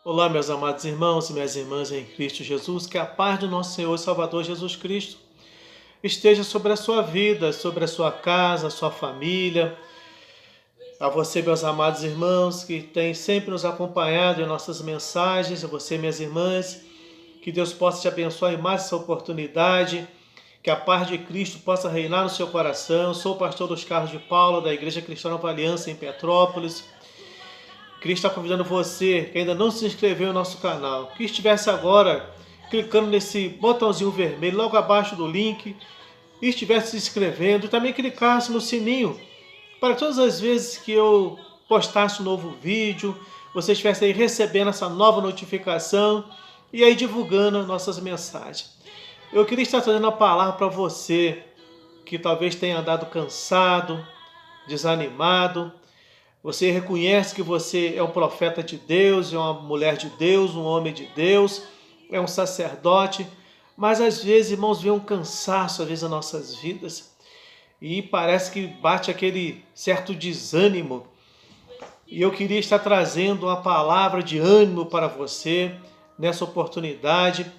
Olá, meus amados irmãos e minhas irmãs em Cristo Jesus, que a paz do nosso Senhor e Salvador Jesus Cristo esteja sobre a sua vida, sobre a sua casa, a sua família. A você, meus amados irmãos, que têm sempre nos acompanhado em nossas mensagens, a você, minhas irmãs, que Deus possa te abençoar em mais essa oportunidade, que a paz de Cristo possa reinar no seu coração. Eu sou o pastor dos Carlos de Paula, da Igreja Cristã Nova Aliança em Petrópolis. Cristo está convidando você que ainda não se inscreveu no nosso canal, que estivesse agora clicando nesse botãozinho vermelho logo abaixo do link e estivesse se inscrevendo, e também clicasse no sininho para todas as vezes que eu postasse um novo vídeo, você estivesse aí recebendo essa nova notificação e aí divulgando nossas mensagens. Eu queria estar trazendo a palavra para você que talvez tenha andado cansado, desanimado. Você reconhece que você é um profeta de Deus, é uma mulher de Deus, um homem de Deus, é um sacerdote, mas às vezes, irmãos, vem um cansaço, às vezes, nas nossas vidas, e parece que bate aquele certo desânimo. E eu queria estar trazendo uma palavra de ânimo para você nessa oportunidade.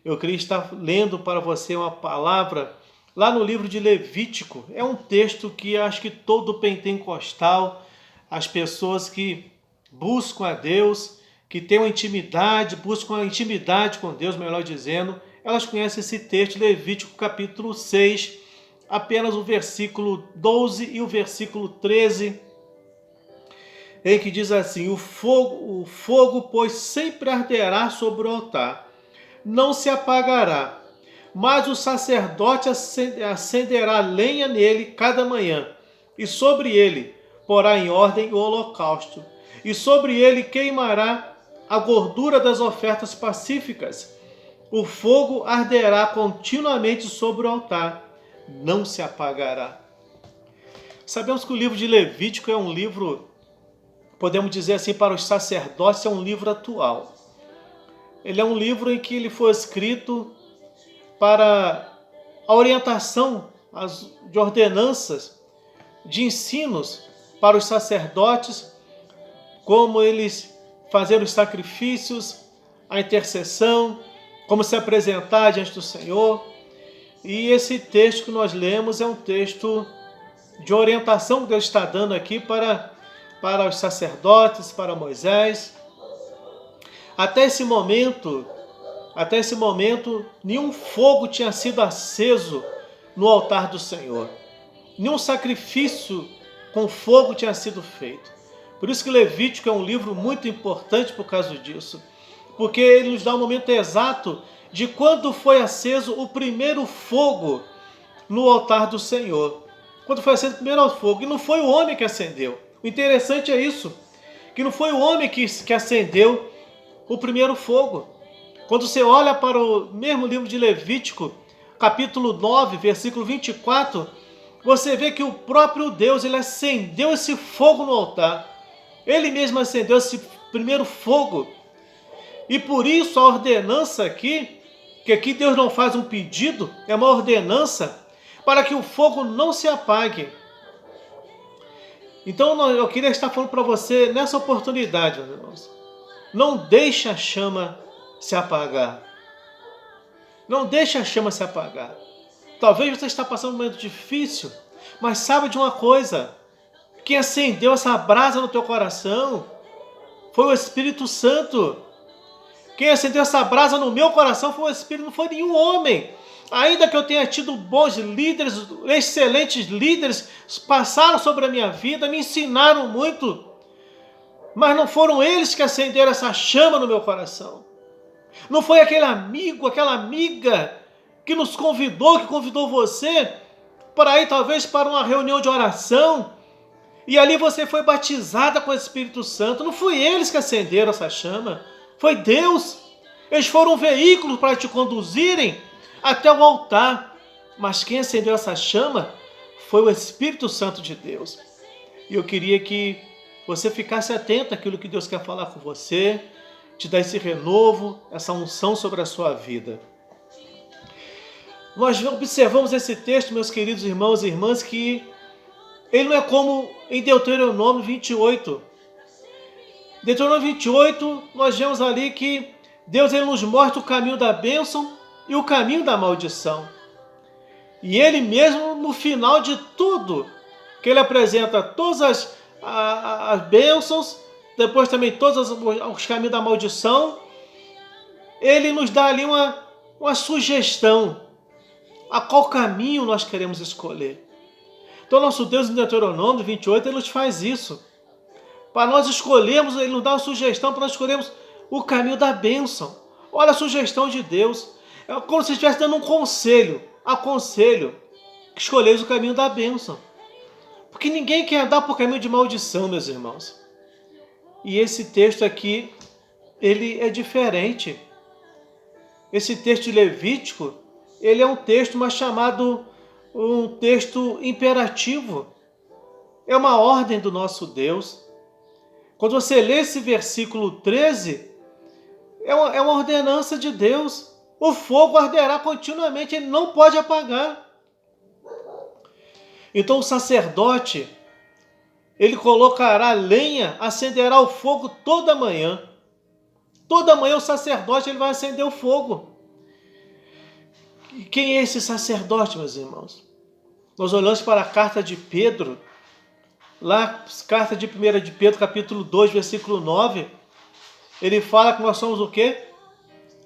Eu queria estar lendo para você uma palavra lá no livro de Levítico. É um texto que acho que todo pentecostal, as pessoas que buscam a Deus, que têm uma intimidade, buscam a intimidade com Deus, melhor dizendo, elas conhecem esse texto, Levítico capítulo 6, apenas o versículo 12 e o versículo 13, em que diz assim: o fogo, pois sempre arderá sobre o altar, não se apagará, mas o sacerdote acenderá lenha nele cada manhã, e sobre ele porá em ordem o holocausto, e sobre ele queimará a gordura das ofertas pacíficas. O fogo arderá continuamente sobre o altar, não se apagará. Sabemos que o livro de Levítico é um livro, podemos dizer assim, para os sacerdotes, é um livro atual. Ele é um livro em que ele foi escrito para a orientação de ordenanças, de ensinos para os sacerdotes, como eles fazer os sacrifícios, a intercessão, como se apresentar diante do Senhor. E esse texto que nós lemos é um texto de orientação que Deus está dando aqui para os sacerdotes, para Moisés. Até esse momento, nenhum fogo tinha sido aceso no altar do Senhor. Nenhum sacrifício com fogo tinha sido feito. Por isso que Levítico é um livro muito importante por causa disso. Porque ele nos dá o momento exato de quando foi aceso o primeiro fogo no altar do Senhor. Quando foi aceso o primeiro fogo. E não foi o homem que acendeu. O interessante é isso. Que não foi o homem que acendeu o primeiro fogo. Quando você olha para o mesmo livro de Levítico, capítulo 9, versículo 24, você vê que o próprio Deus, ele acendeu esse fogo no altar. Ele mesmo acendeu esse primeiro fogo. E por isso a ordenança aqui, que aqui Deus não faz um pedido, é uma ordenança para que o fogo não se apague. Então eu queria estar falando para você nessa oportunidade, meus irmãos. Não deixe a chama se apagar. Não deixe a chama se apagar. Talvez você está passando um momento difícil, mas sabe de uma coisa: quem acendeu essa brasa no teu coração foi o Espírito Santo. Quem acendeu essa brasa no meu coração foi o Espírito, não foi nenhum homem. Ainda que eu tenha tido bons líderes, excelentes líderes, passaram sobre a minha vida, me ensinaram muito, mas não foram eles que acenderam essa chama no meu coração. Não foi aquele amigo, aquela amiga que nos convidou, que convidou você para ir talvez para uma reunião de oração, e ali você foi batizada com o Espírito Santo. Não foi eles que acenderam essa chama, foi Deus. Eles foram um veículo para te conduzirem até o altar, mas quem acendeu essa chama foi o Espírito Santo de Deus. E eu queria que você ficasse atento àquilo que Deus quer falar com você, te dar esse renovo, essa unção sobre a sua vida. Nós observamos esse texto, meus queridos irmãos e irmãs, que ele não é como em Deuteronômio 28, Deuteronômio 28, nós vemos ali que Deus ele nos mostra o caminho da bênção e o caminho da maldição. E ele mesmo, no final de tudo, que ele apresenta todas as bênçãos, depois também todos os caminhos da maldição, ele nos dá ali uma sugestão a qual caminho nós queremos escolher. Então, nosso Deus em Deuteronômio 28, ele nos faz isso. Para nós escolhermos, ele nos dá uma sugestão para nós escolhermos o caminho da bênção. Olha a sugestão de Deus. É como se estivesse dando um conselho. Aconselho que escolheis o caminho da bênção. Porque ninguém quer andar por caminho de maldição, meus irmãos. E esse texto aqui, ele é diferente. Esse texto de Levítico, ele é um texto mais chamado um texto imperativo. É uma ordem do nosso Deus. Quando você lê esse versículo 13, é uma ordenança de Deus. O fogo arderá continuamente, ele não pode apagar. Então o sacerdote, ele colocará lenha, acenderá o fogo toda manhã. Toda manhã o sacerdote ele vai acender o fogo. E quem é esse sacerdote, meus irmãos? Nós olhamos para a carta de Pedro, lá, carta de 1 de Pedro, capítulo 2, versículo 9, ele fala que nós somos o quê?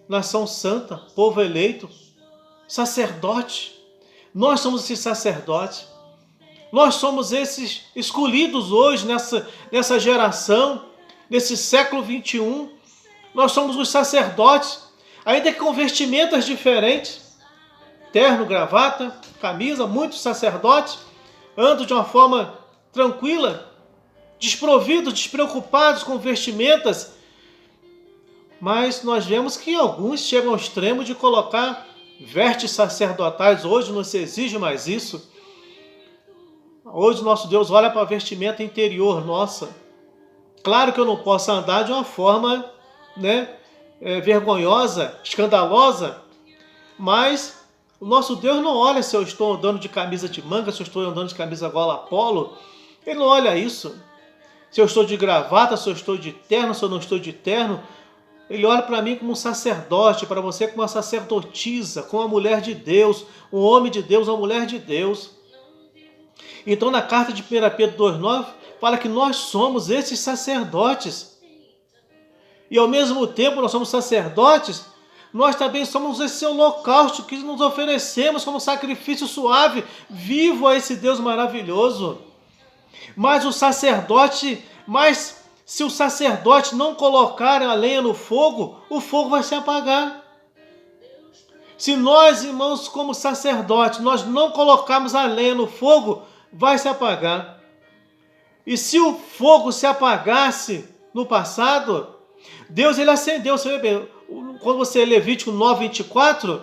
Nação santa, povo eleito, sacerdote. Nós somos esses sacerdotes. Nós somos esses escolhidos hoje, nessa geração, nesse século 21. Nós somos os sacerdotes, ainda que com vestimentas diferentes. Terno, gravata, camisa, muitos sacerdotes andam de uma forma tranquila, desprovidos, despreocupados com vestimentas. Mas nós vemos que alguns chegam ao extremo de colocar vestes sacerdotais. Hoje não se exige mais isso. Hoje nosso Deus olha para a vestimenta interior nossa. Claro que eu não posso andar de uma forma, vergonhosa, escandalosa, mas o nosso Deus não olha se eu estou andando de camisa de manga, se eu estou andando de camisa gola polo. Ele não olha isso. Se eu estou de gravata, se eu estou de terno, se eu não estou de terno. Ele olha para mim como um sacerdote, para você como uma sacerdotisa, como uma mulher de Deus, um homem de Deus, uma mulher de Deus. Então, na carta de 1 Pedro 2,9, fala que nós somos esses sacerdotes. E ao mesmo tempo nós somos sacerdotes, nós também somos esse holocausto que nos oferecemos como sacrifício suave, vivo a esse Deus maravilhoso. Mas se o sacerdote não colocar a lenha no fogo, o fogo vai se apagar. Se nós, irmãos, como sacerdotes, nós não colocarmos a lenha no fogo, vai se apagar. E se o fogo se apagasse no passado, Deus ele acendeu. Você vê bem, quando você lê Levítico 9:24,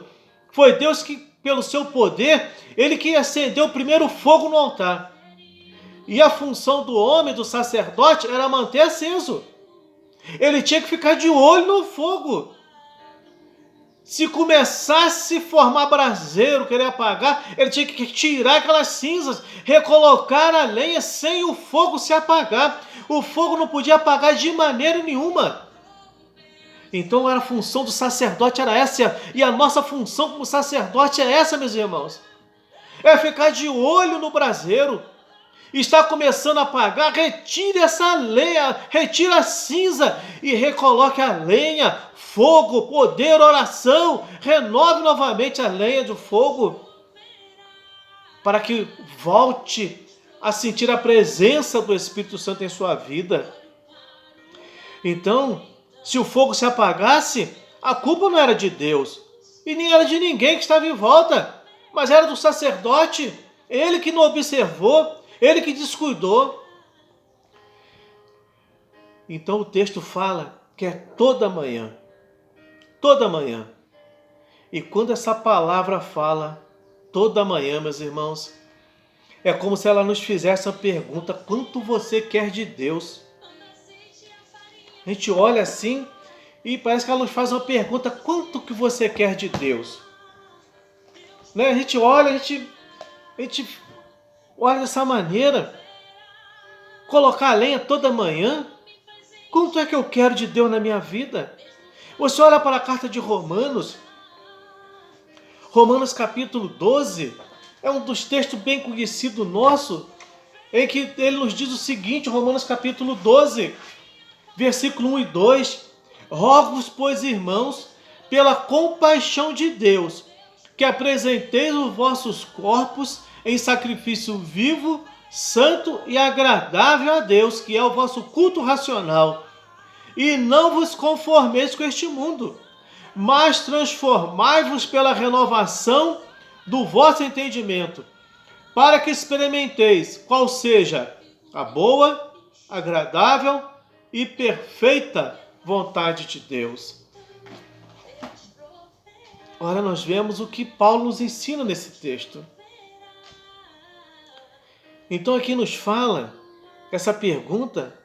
foi Deus que, pelo seu poder, ele que acendeu o primeiro fogo no altar. E a função do homem, do sacerdote, era manter aceso. Ele tinha que ficar de olho no fogo. Se começasse a formar braseiro, querer apagar, ele tinha que tirar aquelas cinzas, recolocar a lenha sem o fogo se apagar. O fogo não podia apagar de maneira nenhuma. Então a função do sacerdote era essa, e a nossa função como sacerdote é essa, meus irmãos. É ficar de olho no braseiro. Está começando a apagar, retire essa lenha, retire a cinza e recoloque a lenha, fogo, poder, oração, renove novamente a lenha do fogo, para que volte a sentir a presença do Espírito Santo em sua vida. Então, se o fogo se apagasse, a culpa não era de Deus, e nem era de ninguém que estava em volta, mas era do sacerdote, ele que não observou, ele que descuidou. Então o texto fala que é toda manhã. Toda manhã. E quando essa palavra fala toda manhã, meus irmãos, é como se ela nos fizesse a pergunta: quanto você quer de Deus? A gente olha assim e parece que ela nos faz uma pergunta: quanto que você quer de Deus? A gente olha, a gente olha dessa maneira. Colocar a lenha toda manhã, Quanto é que eu quero de Deus na minha vida? Você olha para a carta de Romanos, Romanos capítulo 12, é um dos textos bem conhecidos nosso, em que ele nos diz o seguinte, Romanos capítulo 12, versículo 1 e 2, rogo-vos, pois, irmãos, pela compaixão de Deus, que apresenteis os vossos corpos em sacrifício vivo, santo e agradável a Deus, que é o vosso culto racional. E não vos conformeis com este mundo, mas transformai-vos pela renovação do vosso entendimento, para que experimenteis qual seja a boa, agradável e perfeita vontade de Deus. Ora, nós vemos o que Paulo nos ensina nesse texto. Então aqui nos fala essa pergunta,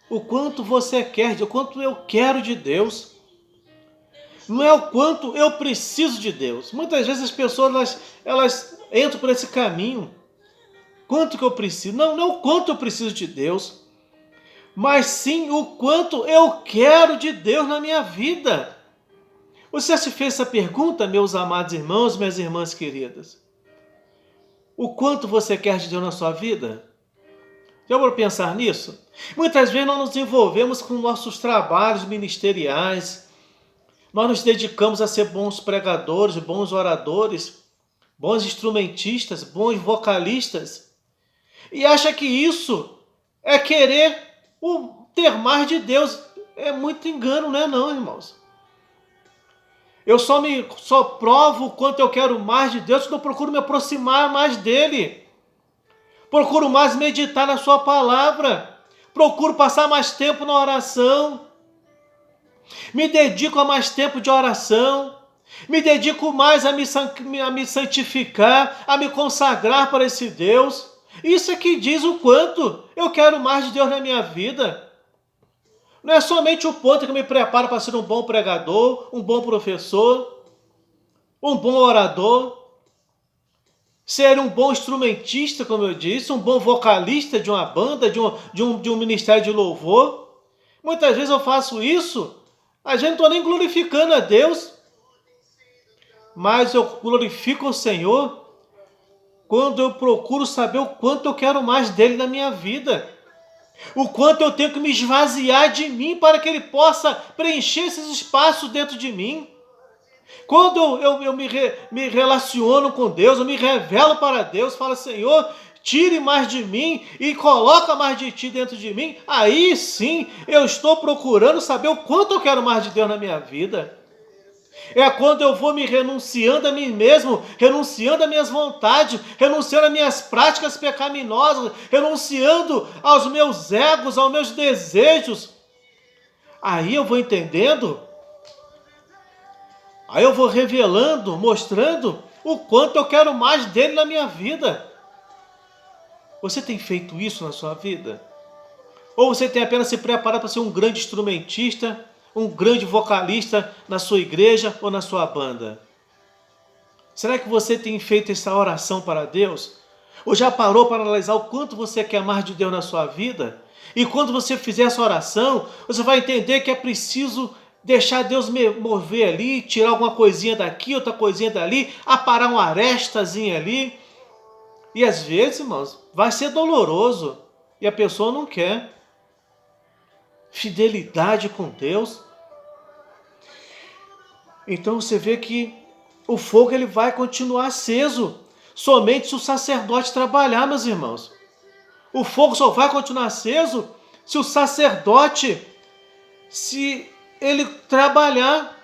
o quanto você quer, o quanto eu quero de Deus. Não é o quanto eu preciso de Deus. Muitas vezes as pessoas elas entram por esse caminho. Quanto que eu preciso? Não é o quanto eu preciso de Deus, mas sim o quanto eu quero de Deus na minha vida. Você já se fez essa pergunta, meus amados irmãos, minhas irmãs queridas? O quanto você quer de Deus na sua vida? Já vou pensar nisso? Muitas vezes nós nos envolvemos com nossos trabalhos ministeriais, nós nos dedicamos a ser bons pregadores, bons oradores, bons instrumentistas, bons vocalistas, e acha que isso é querer ter mais de Deus. É muito engano, não é não, irmãos? Eu só provo o quanto eu quero mais de Deus quando eu procuro me aproximar mais dele. Procuro mais meditar na sua palavra. Procuro passar mais tempo na oração. Me dedico a mais tempo de oração. Me dedico mais a me santificar, a me consagrar para esse Deus. Isso é que diz o quanto eu quero mais de Deus na minha vida. Não é somente o ponto que eu me preparo para ser um bom pregador, um bom professor, um bom orador, ser um bom instrumentista, como eu disse, um bom vocalista de uma banda, de um ministério de louvor. Muitas vezes eu faço isso, a gente não estou nem glorificando a Deus, mas eu glorifico o Senhor quando eu procuro saber o quanto eu quero mais dele na minha vida. O quanto eu tenho que me esvaziar de mim para que ele possa preencher esses espaços dentro de mim. Quando eu me relaciono com Deus, eu me revelo para Deus, falo, Senhor, tire mais de mim e coloca mais de ti dentro de mim. Aí sim, eu estou procurando saber o quanto eu quero mais de Deus na minha vida. É quando eu vou me renunciando a mim mesmo, renunciando às minhas vontades, renunciando às minhas práticas pecaminosas, renunciando aos meus egos, aos meus desejos. Aí eu vou entendendo, aí eu vou revelando, mostrando o quanto eu quero mais dele na minha vida. Você tem feito isso na sua vida? Ou você tem apenas se preparado para ser um grande instrumentista, um grande vocalista na sua igreja ou na sua banda? Será que você tem feito essa oração para Deus? Ou já parou para analisar o quanto você quer mais de Deus na sua vida? E quando você fizer essa oração, você vai entender que é preciso deixar Deus me mover ali, tirar alguma coisinha daqui, outra coisinha dali, aparar uma arestazinha ali. E às vezes, irmãos, vai ser doloroso e a pessoa não quer. Fidelidade com Deus. Então você vê que o fogo ele vai continuar aceso somente se o sacerdote trabalhar, meus irmãos. O fogo só vai continuar aceso se o sacerdote, se ele trabalhar.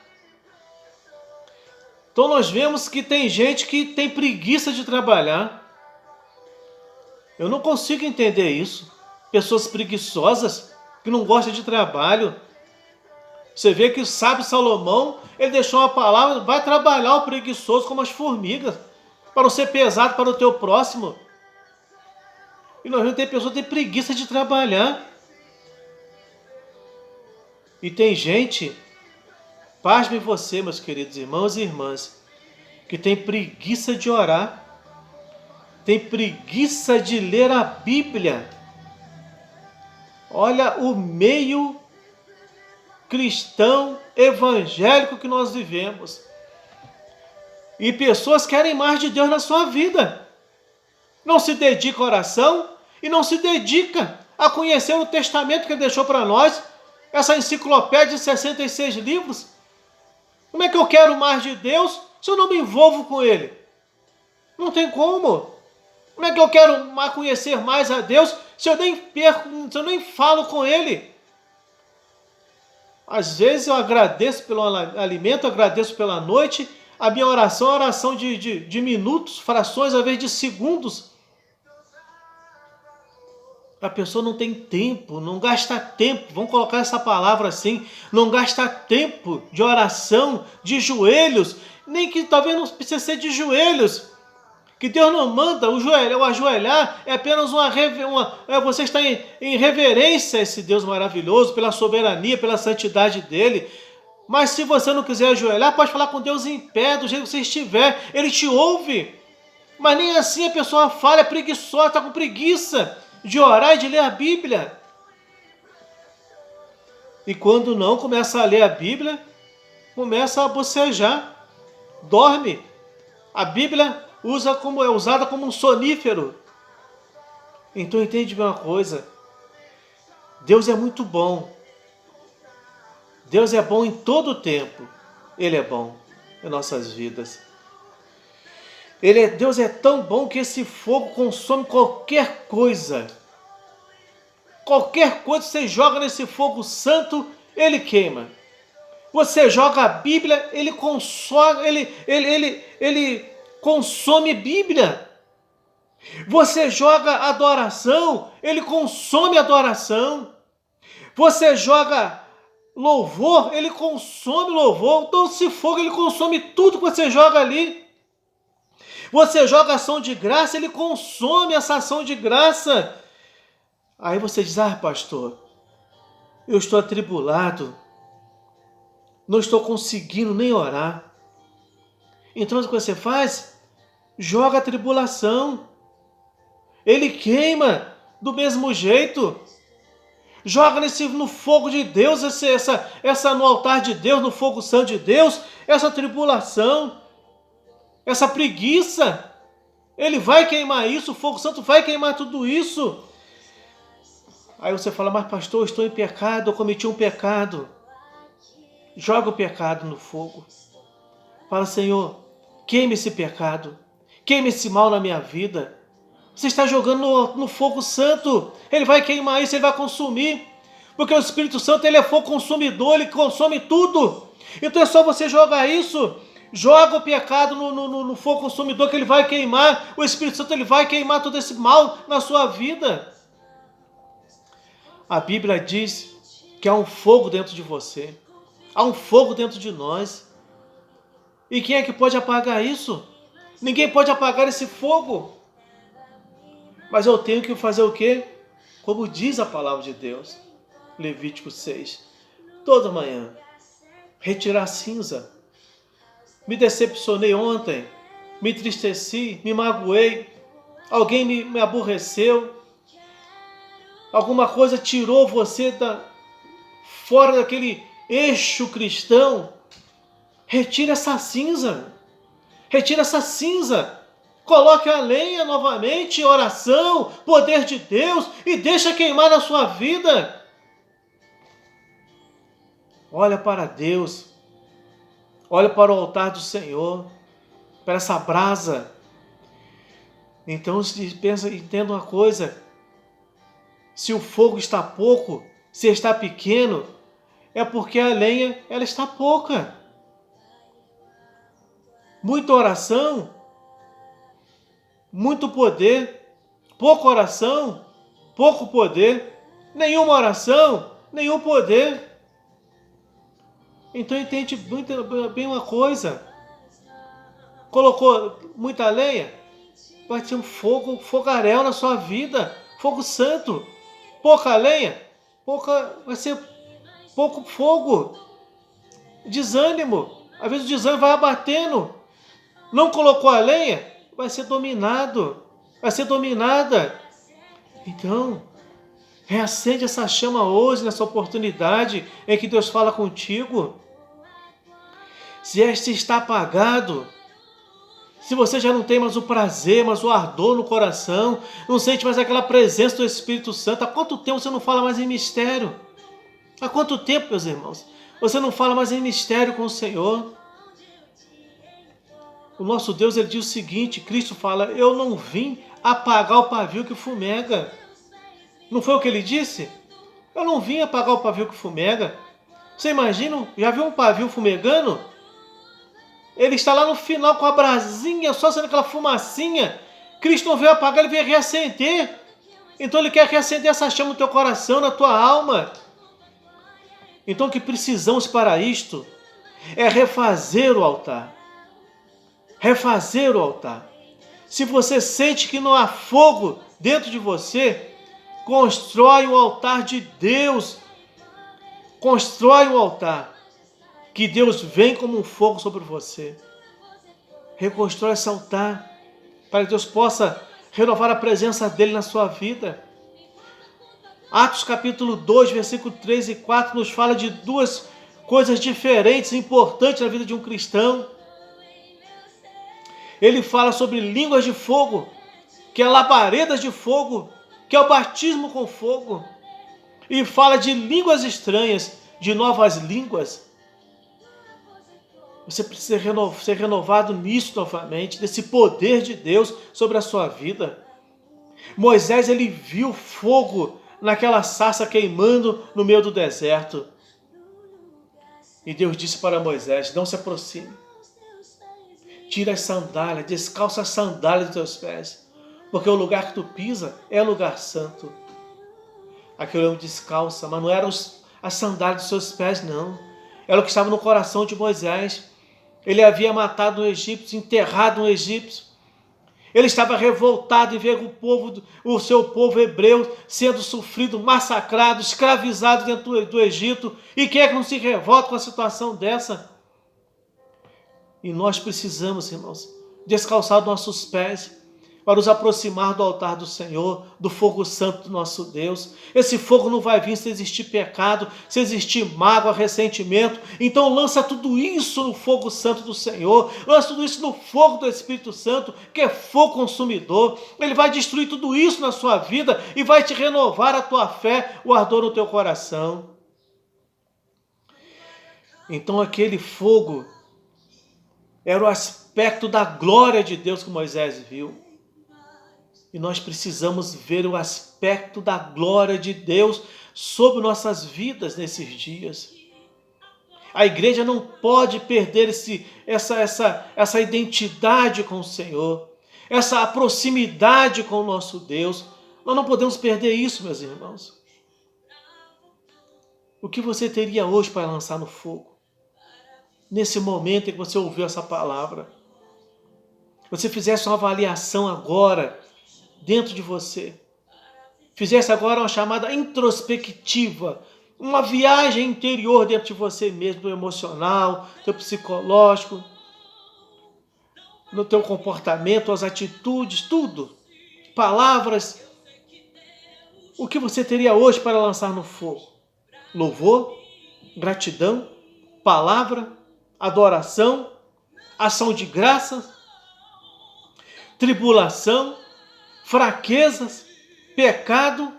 Então nós vemos que tem gente que tem preguiça de trabalhar. Eu não consigo entender isso. Pessoas preguiçosas que não gostam de trabalho. Você vê que o sábio Salomão, ele deixou uma palavra, vai trabalhar o preguiçoso como as formigas, para não ser pesado para o teu próximo. E nós vemos que tem pessoas que têm preguiça de trabalhar. E tem gente, pasme você, meus queridos irmãos e irmãs, que tem preguiça de orar, tem preguiça de ler a Bíblia. Olha o meio cristão evangélico que nós vivemos. E pessoas querem mais de Deus na sua vida. Não se dedica à oração e não se dedica a conhecer o testamento que ele deixou para nós, essa enciclopédia de 66 livros. Como é que eu quero mais de Deus se eu não me envolvo com ele? Não tem como. Como é que eu quero conhecer mais a Deus se eu nem falo com ele? Às vezes eu agradeço pelo alimento, agradeço pela noite. A minha oração é uma oração de minutos, frações, às vezes de segundos. A pessoa não tem tempo, não gasta tempo, vamos colocar essa palavra assim, não gasta tempo de oração, de joelhos, nem que talvez não precisa ser de joelhos, que Deus não manda, o ajoelhar é apenas você está em reverência a esse Deus maravilhoso, pela soberania, pela santidade dele. Mas se você não quiser ajoelhar, pode falar com Deus em pé, do jeito que você estiver, ele te ouve. Mas nem assim a pessoa falha, é preguiçosa, está com preguiça de orar e de ler a Bíblia. E quando não começa a ler a Bíblia, começa a bocejar, dorme. A Bíblia é usada como um sonífero. Então entende bem uma coisa, Deus é muito bom. Deus é bom em todo o tempo. Ele é bom em nossas vidas. Deus é tão bom que esse fogo consome qualquer coisa. Qualquer coisa que você joga nesse fogo santo, ele queima. Você joga a Bíblia, ele consome Bíblia. Você joga adoração, ele consome adoração. Você joga louvor, ele consome louvor. Então esse fogo, ele consome tudo que você joga ali. Você joga ação de graça, ele consome essa ação de graça. Aí você diz, pastor, eu estou atribulado, não estou conseguindo nem orar. Então o que você faz? Joga a tribulação. Ele queima do mesmo jeito. Joga no fogo de Deus, no altar de Deus, no fogo santo de Deus, essa tribulação, essa preguiça. Ele vai queimar isso, o fogo santo vai queimar tudo isso. Aí você fala, mas pastor, eu estou em pecado, eu cometi um pecado. Joga o pecado no fogo. Fala, Senhor, queime esse pecado, queime esse mal na minha vida. Você está jogando no fogo santo, ele vai queimar isso, ele vai consumir. Porque o Espírito Santo, ele é fogo consumidor, ele consome tudo. Então é só você jogar isso. Joga o pecado no fogo consumidor que ele vai queimar. O Espírito Santo, ele vai queimar todo esse mal na sua vida. A Bíblia diz que há um fogo dentro de você. Há um fogo dentro de nós. E quem é que pode apagar isso? Ninguém pode apagar esse fogo. Mas eu tenho que fazer o quê? Como diz a palavra de Deus. Levítico 6. Toda manhã. Retirar a cinza. Me decepcionei ontem. Me entristeci. Me magoei. Alguém me aborreceu. Alguma coisa tirou você fora daquele eixo cristão. Retira essa cinza. Retira essa cinza. Coloque a lenha novamente, oração, poder de Deus, e deixa queimar na sua vida. Olha para Deus. Olha para o altar do Senhor, para essa brasa. Então entenda uma coisa. Se o fogo está pouco, se está pequeno, é porque a lenha ela está pouca. Muita oração, muito poder, pouca oração, pouco poder, nenhuma oração, nenhum poder. Então entende muito bem uma coisa. Colocou muita lenha, vai ter um fogaréu na sua vida, fogo santo. Pouca lenha, vai ser pouco fogo. Desânimo, às vezes o desânimo vai abatendo. Não colocou a lenha, vai ser dominado, vai ser dominada. Então, Reacende essa chama hoje, nessa oportunidade em que Deus fala contigo. Se este está apagado, se você já não tem mais o prazer, mas o ardor no coração, não sente mais aquela presença do Espírito Santo, há quanto tempo você não fala mais em mistério? Há quanto tempo, meus irmãos, você não fala mais em mistério com o Senhor? O nosso Deus, ele diz o seguinte, Cristo fala, eu não vim apagar o pavio que fumega. Não foi o que ele disse? Eu não vim apagar o pavio que fumega. Você imagina, já viu um pavio fumegando? Ele está lá no final com a brasinha, só sendo aquela fumacinha. Cristo não veio apagar, ele veio reacender. Então ele quer reacender essa chama no teu coração, na tua alma. Então o que precisamos para isto é refazer o altar. Refazer o altar. Se você sente que não há fogo dentro de você, constrói o altar de Deus. Constrói o altar. Que Deus vem como um fogo sobre você. Reconstrói esse altar. Para que Deus possa renovar a presença dele na sua vida. Atos capítulo 2, versículo 3 e 4 nos fala de duas coisas diferentes e importantes na vida de um cristão. Ele fala sobre línguas de fogo, que é labaredas de fogo, que é o batismo com fogo. E fala de línguas estranhas, de novas línguas. Você precisa ser renovado nisso novamente, desse poder de Deus sobre a sua vida. Moisés, ele viu fogo naquela sarça queimando no meio do deserto. E Deus disse para Moisés, não se aproxime. Tira as sandálias, descalça as sandálias dos teus pés, porque o lugar que tu pisa é lugar santo. Aquele homem descalça, mas não eram as sandálias dos seus pés, não. Era o que estava no coração de Moisés. Ele havia matado um egípcio, enterrado um egípcio. Ele estava revoltado em ver o seu povo hebreu sendo sofrido, massacrado, escravizado dentro do Egito. E quem é que não se revolta com a situação dessa? E nós precisamos, irmãos, descalçar os nossos pés para nos aproximar do altar do Senhor, do fogo santo do nosso Deus. Esse fogo não vai vir se existir pecado, se existir mágoa, ressentimento. Então lança tudo isso no fogo santo do Senhor, lança tudo isso no fogo do Espírito Santo, que é fogo consumidor. Ele vai destruir tudo isso na sua vida e vai te renovar a tua fé, o ardor no teu coração. Então aquele fogo era o aspecto da glória de Deus que Moisés viu. E nós precisamos ver o aspecto da glória de Deus sobre nossas vidas nesses dias. A igreja não pode perder essa identidade com o Senhor, essa proximidade com o nosso Deus. Nós não podemos perder isso, meus irmãos. O que você teria hoje para lançar no fogo? Nesse momento em que você ouviu essa palavra. Você fizesse uma avaliação agora, dentro de você. Fizesse agora uma chamada introspectiva, uma viagem interior dentro de você mesmo, do emocional, do psicológico, no teu comportamento, as atitudes, tudo. Palavras. O que você teria hoje para lançar no fogo? Louvor, gratidão, palavra, adoração, ação de graças, tribulação, fraquezas, pecado.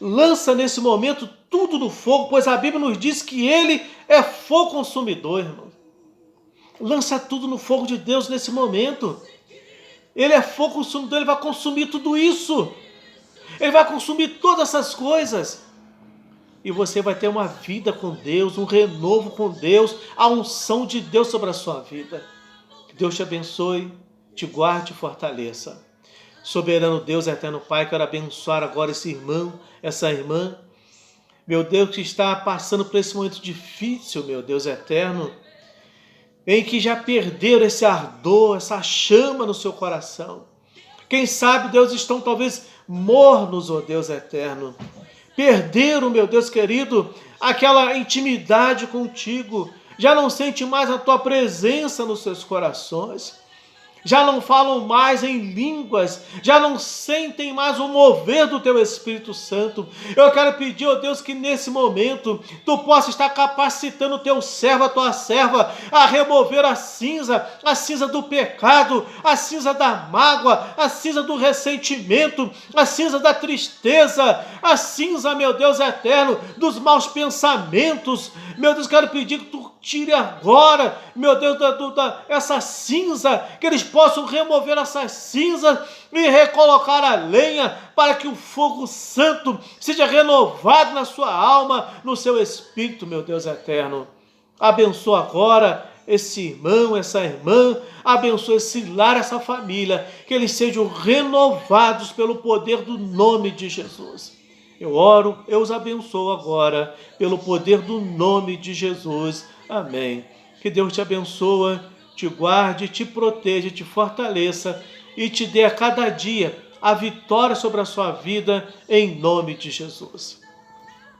Lança nesse momento tudo no fogo, pois a Bíblia nos diz que Ele é fogo consumidor, irmão. Lança tudo no fogo de Deus nesse momento. Ele é fogo consumidor, Ele vai consumir tudo isso. Ele vai consumir todas essas coisas. E você vai ter uma vida com Deus, um renovo com Deus, a unção de Deus sobre a sua vida. Que Deus te abençoe, te guarde e fortaleça. Soberano Deus, eterno Pai, quero abençoar agora esse irmão, essa irmã. Meu Deus, que está passando por esse momento difícil, meu Deus eterno, em que já perderam esse ardor, essa chama no seu coração. Quem sabe, Deus, estão talvez mornos, ó Deus eterno. Perderam, meu Deus querido, aquela intimidade contigo. Já não sente mais a tua presença nos seus corações. já não falam mais em línguas, já não sentem mais o mover do teu Espírito Santo. Eu quero pedir, ó Deus, que nesse momento tu possa estar capacitando o teu servo, a tua serva, a remover a cinza do pecado, a cinza da mágoa, a cinza do ressentimento, a cinza da tristeza, a cinza, meu Deus eterno, dos maus pensamentos. Meu Deus, quero pedir que tu tire agora, meu Deus, essa cinza, que eles possam remover essas cinzas e recolocar a lenha, para que o fogo santo seja renovado na sua alma, no seu espírito, meu Deus eterno. Abençoa agora esse irmão, essa irmã, abençoa esse lar, essa família, que eles sejam renovados pelo poder do nome de Jesus. Eu oro, eu os abençoo agora, pelo poder do nome de Jesus. Amém. Que Deus te abençoe, te guarde, te proteja, te fortaleça e te dê a cada dia a vitória sobre a sua vida, em nome de Jesus.